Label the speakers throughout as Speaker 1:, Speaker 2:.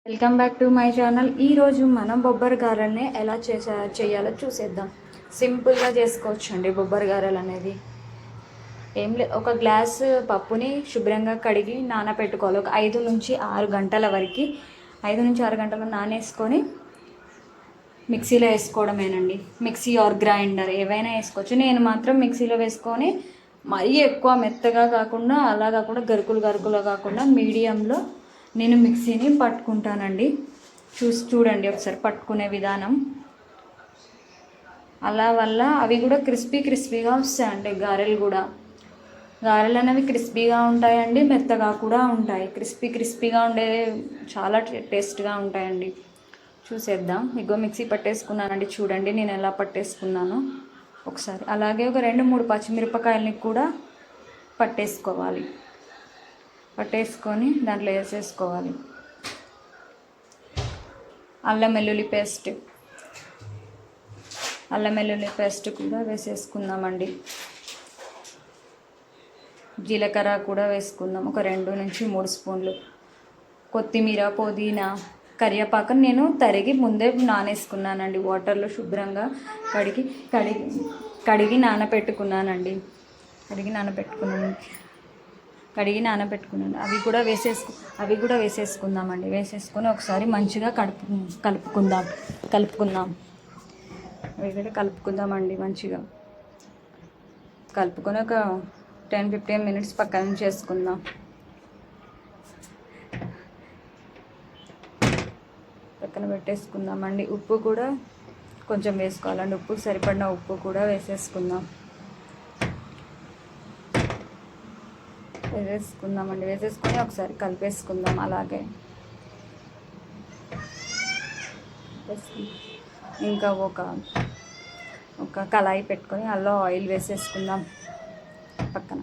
Speaker 1: Welcome back to my channel. ఈరోజు మనం బొబ్బరి గారెల్ని ఎలా చేయాలో చూసేద్దాం. సింపుల్గా చేసుకోవచ్చు అండి బొబ్బరి గారెలు అనేది. ఏం లేదు, ఒక గ్లాసు పప్పుని శుభ్రంగా కడిగి నానబెట్టుకోవాలి. ఒక 5 నుంచి 6 గంటల వరకు 5 నుంచి 6 గంటలు నానేసుకొని మిక్సీలో వేసుకోవడమేనండి. మిక్సీ ఆర్ గ్రైండర్ ఏవైనా వేసుకోవచ్చు. నేను మాత్రం మిక్సీలో వేసుకొని మరీ ఎక్కువ మెత్తగా కాకుండా అలా కాకుండా గరుకులు కాకుండా మీడియంలో నేను మిక్సీని పట్టుకుంటానండి. చూడండి ఒకసారి పట్టుకునే విధానం. అలా వల్ల అవి కూడా క్రిస్పీగా వస్తాయండి. గారెలు అనేవి క్రిస్పీగా ఉంటాయండి, మెత్తగా కూడా ఉంటాయి. క్రిస్పీగా ఉండేవి చాలా టేస్ట్గా ఉంటాయండి. చూసేద్దాం. ఇగో మిక్సీ పట్టేసుకున్నానండి. చూడండి నేను ఎలా పట్టేసుకున్నాను ఒకసారి. అలాగే ఒక 2-3 పచ్చిమిరపకాయలని కూడా పట్టేసుకొని దాంట్లో వేసేసుకోవాలి. అల్లం వెల్లుల్లి పేస్ట్ కూడా వేసేసుకుందామండి. జీలకర్ర కూడా వేసుకుందాం, ఒక 2 నుంచి 3 స్పూన్లు. కొత్తిమీర, పుదీనా, కరివేపాకు నేను తరిగి ముందే నానేసుకున్నానండి. వాటర్లో శుభ్రంగా కడిగి నానబెట్టుకున్నానండి. అవి కూడా వేసేసుకుందామండి. వేసేసుకొని ఒకసారి మంచిగా కలుపుకుందాం. అవి కూడా కలుపుకుందామండి. మంచిగా కలుపుకొని ఒక 10-15 మినిట్స్ పక్కన నుంచి చేసుకుందాం. పక్కన పెట్టేసుకుందామండి. ఉప్పు కూడా కొంచెం వేసుకోవాలండి. ఉప్పుకు సరిపడిన ఉప్పు కూడా వేసేసుకుందాం. వేసేసుకొని ఒకసారి కలిపేసుకుందాం. అలాగే ఇంకా ఒక కళాయి పెట్టుకొని అందులో ఆయిల్ వేసేసుకుందాం. పక్కన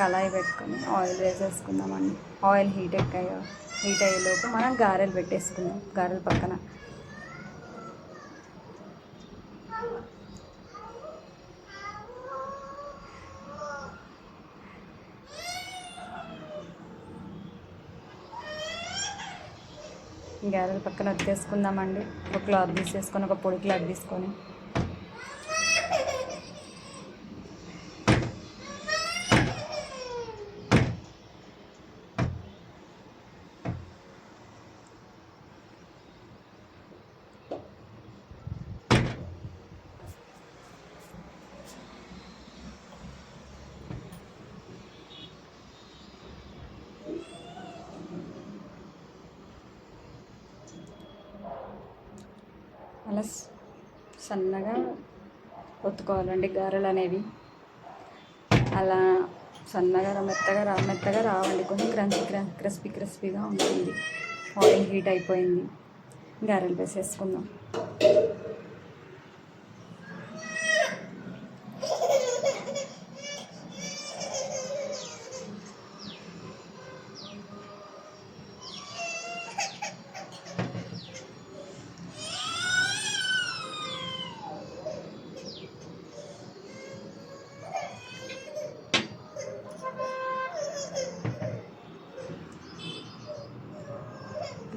Speaker 1: కళాయి పెట్టుకొని ఆయిల్ వేసేసుకుందామండి. ఆయిల్ హీట్ అయ్యేలోపు మనం గారెలు పెట్టేసుకుందాం. గారెలు పక్కన వచ్చేసుకుందామండి. ఒక క్లాత్ తీసేసుకొని, ఒక పొడి క్లాత్ తీసుకొని అలా సన్నగా ఒత్తుకోవాలండి. గారెలు అనేవి అలా సన్నగా మెత్తగా రావండి. కొంచెం క్రిస్పీగా ఉంటుంది. ఆయిల్ హీట్ అయిపోయింది. గారెలు వేసేసుకుందాం.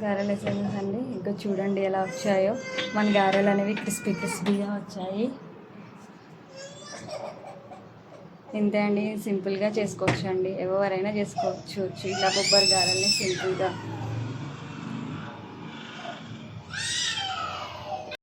Speaker 1: గారెలు వేసేదండి. ఇంకా చూడండి ఎలా వచ్చాయో మన గారెలు అనేవి క్రిస్పీగా వచ్చాయి. ఇంతే అండి, సింపుల్గా చేసుకోవచ్చు అండి. ఎవరైనా చేసుకోవచ్చు ఇలా బొబ్బరి గారెల్ని సింపుల్గా.